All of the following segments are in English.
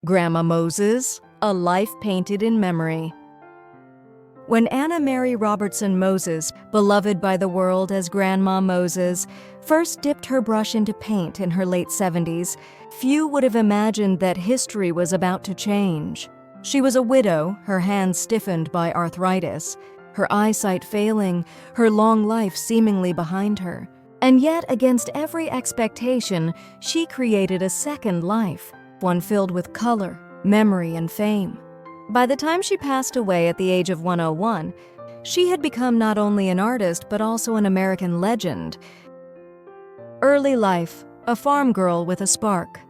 Grandma Moses, a life painted in memory. When Mary Robertson Moses, beloved by the world as Grandma Moses, first dipped her brush into paint in her late 70s, few would have imagined that history was about to change. She was a widow, her hands stiffened by arthritis, her eyesight failing, her long life seemingly behind her. And yet, against every expectation, she created a second life, one filled with color, memory, and fame. By the time she passed away at the age of 101, she had become not only an artist but also an American legend. Early life, a farm girl with a spark.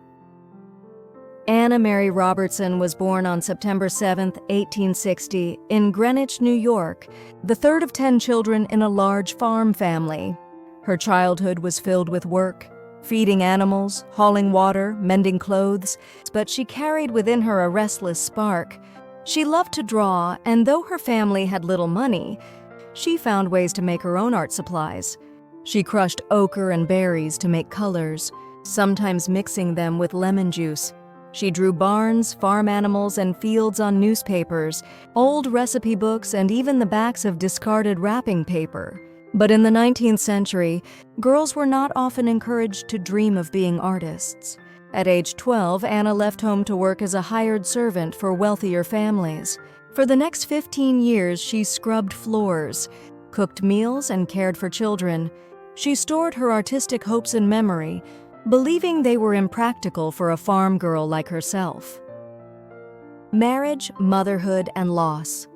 Mary Robertson was born on September 7, 1860, in Greenwich, New York, the third of 10 children in a large farm family. Her childhood was filled with work, feeding animals, hauling water, mending clothes, but she carried within her a restless spark. She loved to draw, and though her family had little money, she found ways to make her own art supplies. She crushed ochre and berries to make colors, sometimes mixing them with lemon juice. She drew barns, farm animals, and fields on newspapers, old recipe books, and even the backs of discarded wrapping paper. But in the 19th century, girls were not often encouraged to dream of being artists. At age 12, Anna left home to work as a hired servant for wealthier families. For the next 15 years, she scrubbed floors, cooked meals, and cared for children. She stored her artistic hopes in memory, believing they were impractical for a farm girl like herself. Marriage, motherhood, and loss.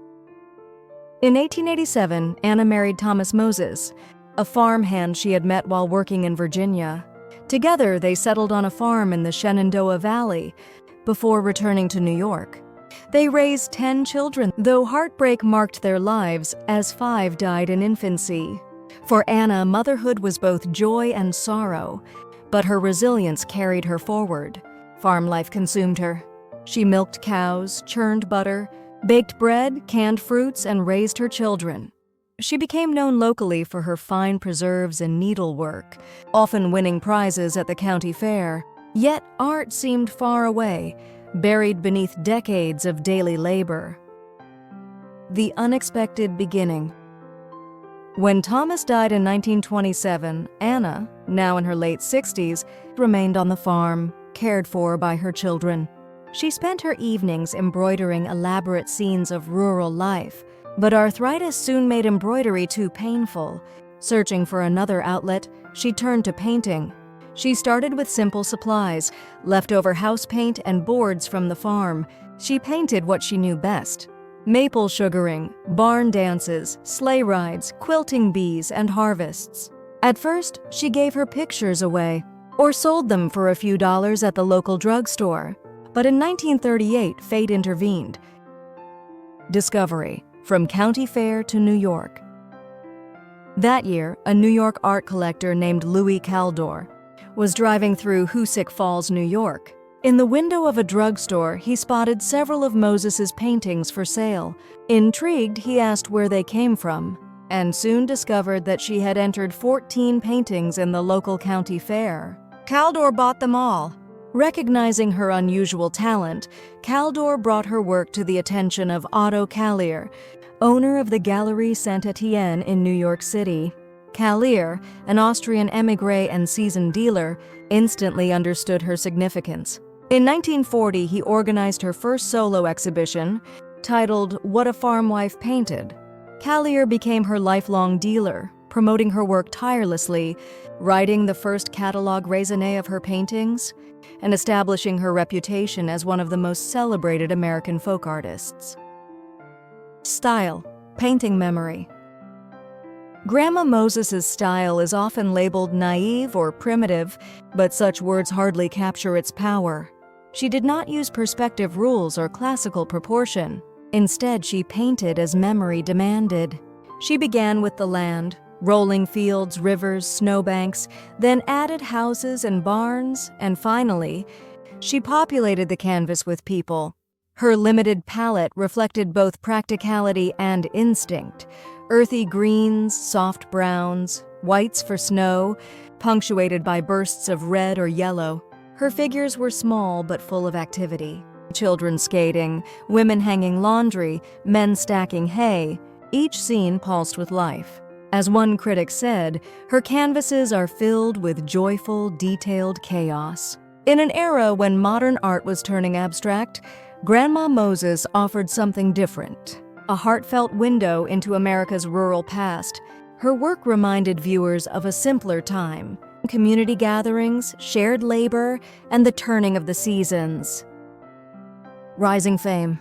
In 1887, Anna married Thomas Moses, a farmhand she had met while working in Virginia. Together, they settled on a farm in the Shenandoah Valley before returning to New York. They raised 10 children, though heartbreak marked their lives as 5 died in infancy. For Anna, motherhood was both joy and sorrow, but her resilience carried her forward. Farm life consumed her. She milked cows, churned butter, baked bread, canned fruits, and raised her children. She became known locally for her fine preserves and needlework, often winning prizes at the county fair. Yet art seemed far away, buried beneath decades of daily labor. The unexpected beginning. When Thomas died in 1927, Anna, now in her late 60s, remained on the farm, cared for by her children. She spent her evenings embroidering elaborate scenes of rural life, but arthritis soon made embroidery too painful. Searching for another outlet, she turned to painting. She started with simple supplies, leftover house paint and boards from the farm. She painted what she knew best: maple sugaring, barn dances, sleigh rides, quilting bees, and harvests. At first, she gave her pictures away or sold them for a few dollars at the local drugstore. But in 1938, fate intervened. Discovery. From county fair to New York. That year, a New York art collector named Louis Caldor was driving through Hoosick Falls, New York. In the window of a drugstore, he spotted several of Moses's paintings for sale. Intrigued, he asked where they came from, and soon discovered that she had entered 14 paintings in the local county fair. Caldor bought them all. Recognizing her unusual talent, Caldor brought her work to the attention of Otto Callier, owner of the Galerie Saint-Étienne in New York City. Callier, an Austrian émigré and seasoned dealer, instantly understood her significance. In 1940, he organized her first solo exhibition, titled What a Farm Wife Painted. Callier became her lifelong dealer, promoting her work tirelessly, writing the first catalog raisonné of her paintings, and establishing her reputation as one of the most celebrated American folk artists. Style, painting memory. Grandma Moses's style is often labeled naive or primitive, but such words hardly capture its power. She did not use perspective rules or classical proportion. Instead, she painted as memory demanded. She began with the land, rolling fields, rivers, snowbanks, then added houses and barns, and finally, she populated the canvas with people. Her limited palette reflected both practicality and instinct: earthy greens, soft browns, whites for snow, punctuated by bursts of red or yellow. Her figures were small but full of activity. Children skating, women hanging laundry, men stacking hay, each scene pulsed with life. As one critic said, her canvases are filled with joyful, detailed chaos. In an era when modern art was turning abstract, Grandma Moses offered something different, a heartfelt window into America's rural past. Her work reminded viewers of a simpler time, community gatherings, shared labor, and the turning of the seasons. Rising fame.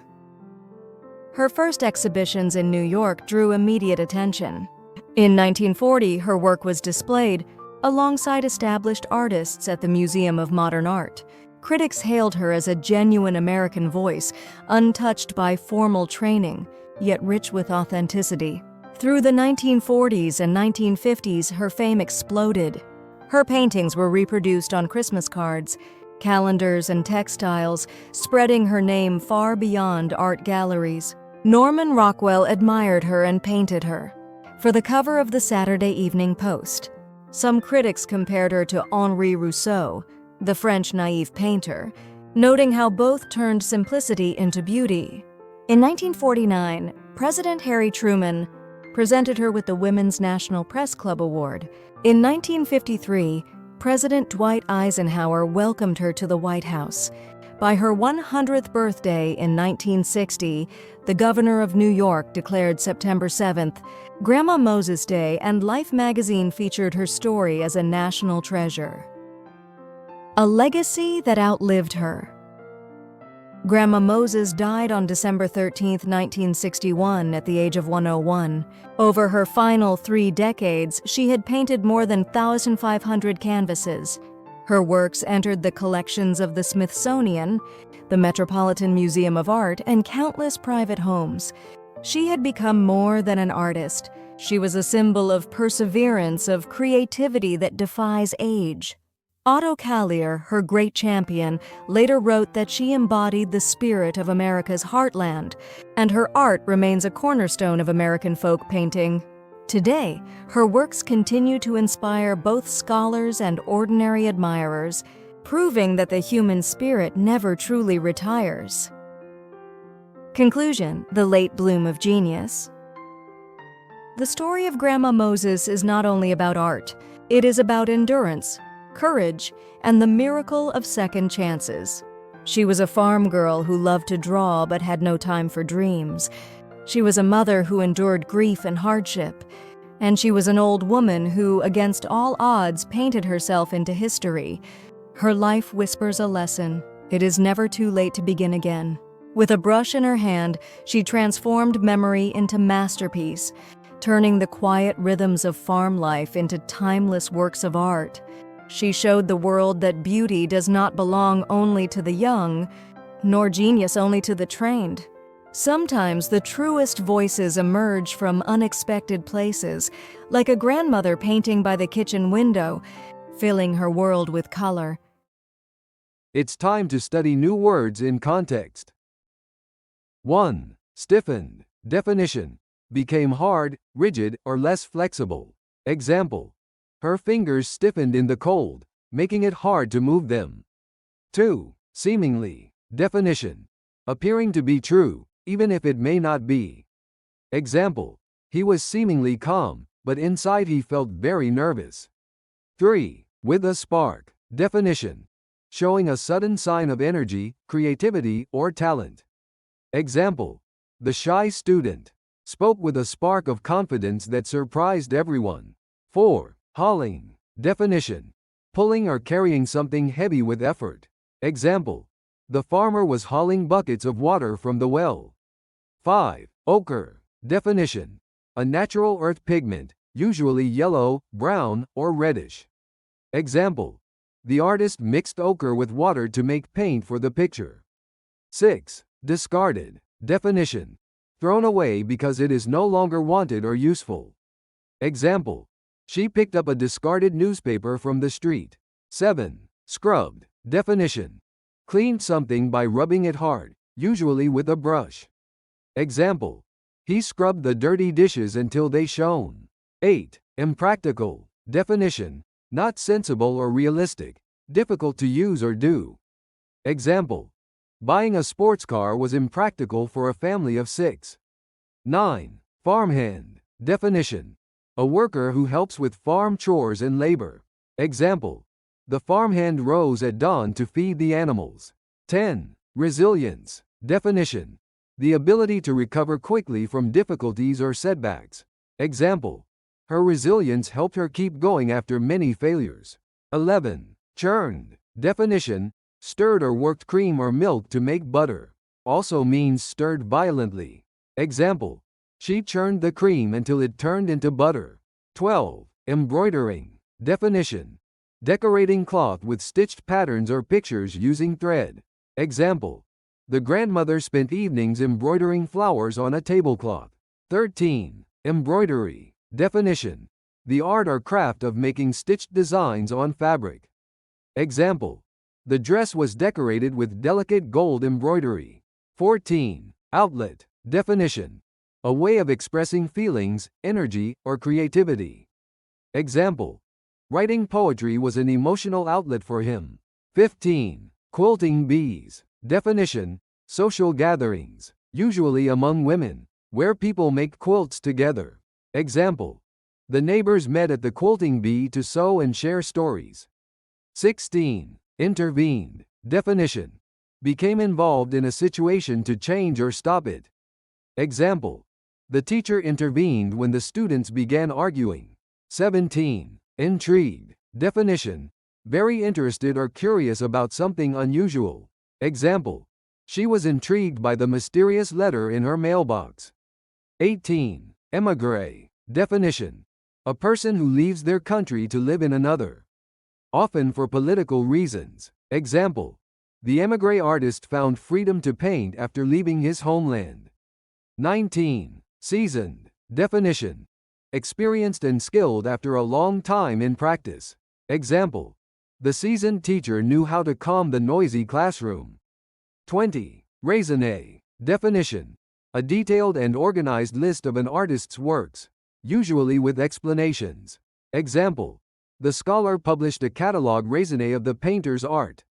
Her first exhibitions in New York drew immediate attention. In 1940, her work was displayed alongside established artists at the Museum of Modern Art. Critics hailed her as a genuine American voice, untouched by formal training, yet rich with authenticity. Through the 1940s and 1950s, her fame exploded. Her paintings were reproduced on Christmas cards, calendars, and textiles, spreading her name far beyond art galleries. Norman Rockwell admired her and painted her for the cover of the Saturday Evening Post. Some critics compared her to Henri Rousseau, the French naive painter, noting how both turned simplicity into beauty. In 1949, President Harry Truman presented her with the Women's National Press Club Award. In 1953, President Dwight Eisenhower welcomed her to the White House. By her 100th birthday in 1960, the governor of New York declared September 7th Grandma Moses Day, and Life magazine featured her story as a national treasure. A legacy that outlived her. Grandma Moses died on December 13, 1961, at the age of 101. Over her final 3 decades, she had painted more than 1,500 canvases. Her works entered the collections of the Smithsonian, the Metropolitan Museum of Art, and countless private homes. She had become more than an artist. She was a symbol of perseverance, of creativity that defies age. Otto Callier, her great champion, later wrote that she embodied the spirit of America's heartland, and her art remains a cornerstone of American folk painting. Today, her works continue to inspire both scholars and ordinary admirers, proving that the human spirit never truly retires. Conclusion: the late bloom of genius. The story of Grandma Moses is not only about art, it is about endurance, courage, and the miracle of second chances. She was a farm girl who loved to draw but had no time for dreams. She was a mother who endured grief and hardship. And she was an old woman who, against all odds, painted herself into history. Her life whispers a lesson. It is never too late to begin again. With a brush in her hand, she transformed memory into masterpiece, turning the quiet rhythms of farm life into timeless works of art. She showed the world that beauty does not belong only to the young, nor genius only to the trained. Sometimes the truest voices emerge from unexpected places, like a grandmother painting by the kitchen window, filling her world with color. It's time to study new words in context. 1. Stiffened. Definition: became hard, rigid, or less flexible. Example: her fingers stiffened in the cold, making it hard to move them. 2. Seemingly. Definition: appearing to be true, even if it may not be. Example: he was seemingly calm, but inside he felt very nervous. 3. With a spark. Definition: showing a sudden sign of energy, creativity, or talent. Example: the shy student spoke with a spark of confidence that surprised everyone. 4. Hauling. Definition: pulling or carrying something heavy with effort. Example: the farmer was hauling buckets of water from the well. 5. Ochre. Definition: a natural earth pigment, usually yellow, brown, or reddish. Example: the artist mixed ochre with water to make paint for the picture. 6. Discarded. Definition: thrown away because it is no longer wanted or useful. Example: she picked up a discarded newspaper from the street. 7. Scrubbed. Definition: cleaned something by rubbing it hard, usually with a brush. Example: he scrubbed the dirty dishes until they shone. 8. Impractical. Definition: not sensible or realistic, difficult to use or do. Example: Buying a sports car was impractical for a family of 6. 9. Farmhand. Definition: a worker who helps with farm chores and labor. Example: the farmhand rose at dawn to feed the animals. 10. Resilience. Definition: the ability to recover quickly from difficulties or setbacks. Example: her resilience helped her keep going after many failures. 11. Churned. Definition: stirred or worked cream or milk to make butter. Also means stirred violently. Example: she churned the cream until it turned into butter. 12. Embroidering. Definition: decorating cloth with stitched patterns or pictures using thread. Example: the grandmother spent evenings embroidering flowers on a tablecloth. 13. Embroidery. Definition: the art or craft of making stitched designs on fabric. Example: the dress was decorated with delicate gold embroidery. 14. Outlet. Definition: a way of expressing feelings, energy, or creativity. Example: writing poetry was an emotional outlet for him. 15. Quilting bees. Definition: social gatherings, usually among women, where people make quilts together. Example: the neighbors met at the quilting bee to sew and share stories. 16. Intervened. Definition: became involved in a situation to change or stop it. Example: the teacher intervened when the students began arguing. 17. Intrigued. Definition: very interested or curious about something unusual. Example: she was intrigued by the mysterious letter in her mailbox. 18. Émigré. Definition: a person who leaves their country to live in another, often for political reasons. Example: the émigré artist found freedom to paint after leaving his homeland. 19. Seasoned. Definition: experienced and skilled after a long time in practice. Example: the seasoned teacher knew how to calm the noisy classroom. 20. Raisonné. Definition: a detailed and organized list of an artist's works, usually with explanations. Example: the scholar published a catalogue raisonné of the painter's art.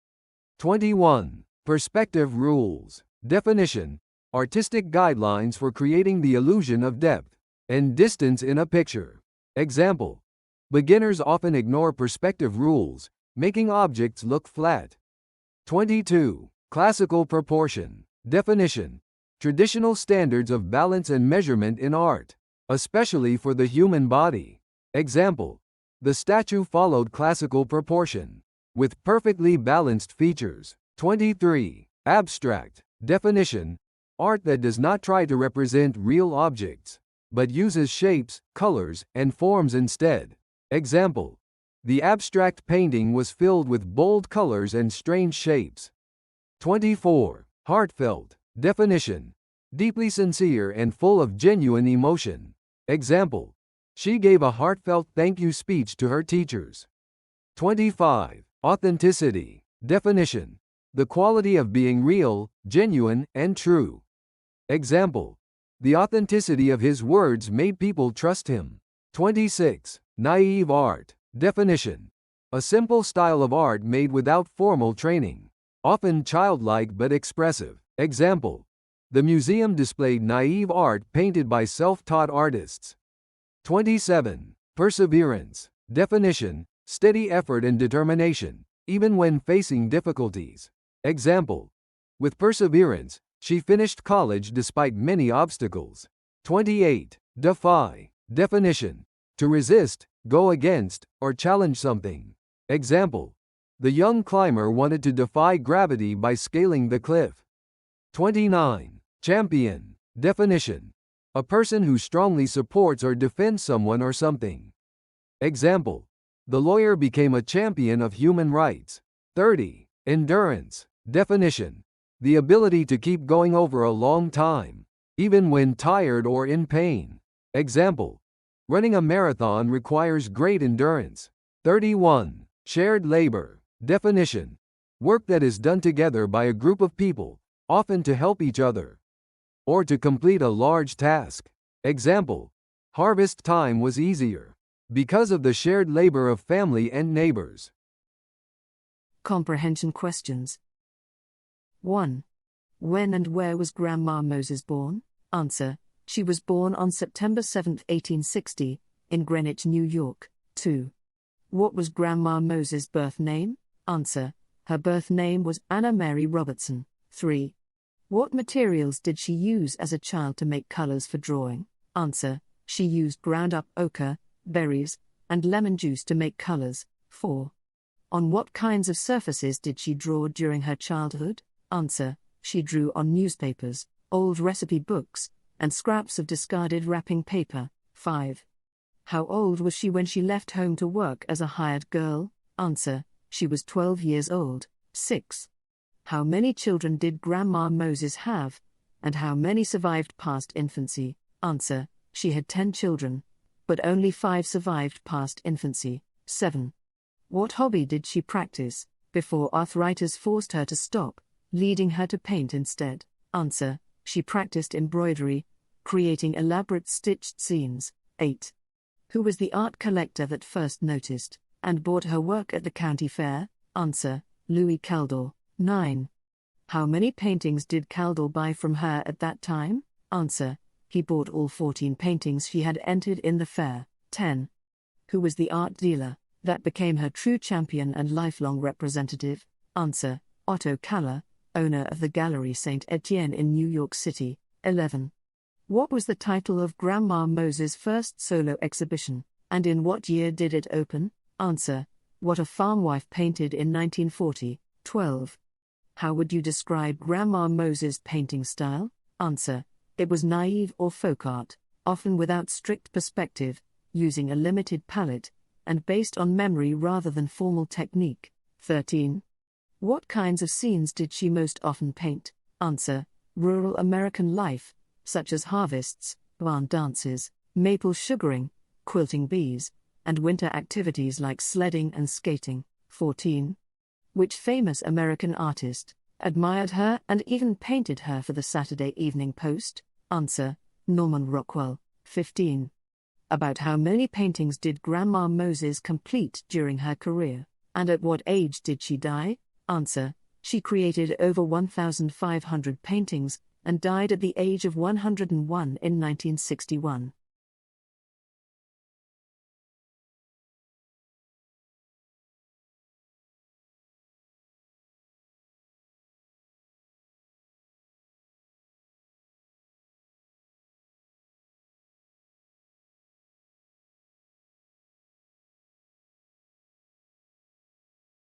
21. Perspective rules. Definition: artistic guidelines for creating the illusion of depth and distance in a picture. Example: beginners often ignore perspective rules, making objects look flat. 22. Classical proportion. Definition: traditional standards of balance and measurement in art, especially for the human body. Example: the statue followed classical proportion, with perfectly balanced features. 23. Abstract. Definition: art that does not try to represent real objects, but uses shapes, colors, and forms instead. Example: the abstract painting was filled with bold colors and strange shapes. 24. Heartfelt. Definition: deeply sincere and full of genuine emotion. Example: she gave a heartfelt thank you speech to her teachers. 25. Authenticity. Definition: the quality of being real, genuine, and true. Example: the authenticity of his words made people trust him. 26. Naive art. Definition: a simple style of art made without formal training, often childlike but expressive. Example: the museum displayed naive art painted by self-taught artists. 27. Perseverance. Definition: steady effort and determination, even when facing difficulties. Example: with perseverance, she finished college despite many obstacles. 28. Defy. Definition: to resist, go against, or challenge something. Example: the young climber wanted to defy gravity by scaling the cliff. 29. Champion. Definition: a person who strongly supports or defends someone or something. Example: the lawyer became a champion of human rights. 30. Endurance. Definition: the ability to keep going over a long time, even when tired or in pain. Example: running a marathon requires great endurance. 31. Shared labor. Definition: work that is done together by a group of people, often to help each other, or to complete a large task. Example: harvest time was easier because of the shared labor of family and neighbors. Comprehension questions. 1. When and where was Grandma Moses born? Answer: she was born on September 7, 1860, in Greenwich, New York. 2. What was Grandma Moses' birth name? Answer: her birth name was Anna Mary Robertson. 3. What materials did she use as a child to make colors for drawing? Answer: she used ground-up ochre, berries, and lemon juice to make colors. 4. On what kinds of surfaces did she draw during her childhood? Answer: she drew on newspapers, old recipe books, and scraps of discarded wrapping paper. 5. How old was she when she left home to work as a hired girl? Answer: she was 12 years old. 6. How many children did Grandma Moses have, and how many survived past infancy? Answer: she had 10 children, but only 5 survived past infancy. 7. What hobby did she practice before arthritis forced her to stop, leading her to paint instead? Answer: she practiced embroidery, creating elaborate stitched scenes. 8. Who was the art collector that first noticed and bought her work at the county fair? Answer: Louis Caldor. 9. How many paintings did Caldor buy from her at that time? Answer: he bought all 14 paintings she had entered in the fair. 10. Who was the art dealer that became her true champion and lifelong representative? Answer: Otto Kaller, owner of the Gallery Saint Etienne in New York City. 11. What was the title of Grandma Moses' first solo exhibition, and in what year did it open? Answer: What a Farm Wife Painted in 1940. 12. How would you describe Grandma Moses' painting style? Answer: it was naive or folk art, often without strict perspective, using a limited palette, and based on memory rather than formal technique. 13. What kinds of scenes did she most often paint? Answer: rural American life, such as harvests, barn dances, maple sugaring, quilting bees, and winter activities like sledding and skating. 14. Which famous American artist admired her and even painted her for the Saturday Evening Post? Answer: Norman Rockwell. 15. About how many paintings did Grandma Moses complete during her career, and at what age did she die? Answer: she created over 1,500 paintings and died at the age of 101 in 1961.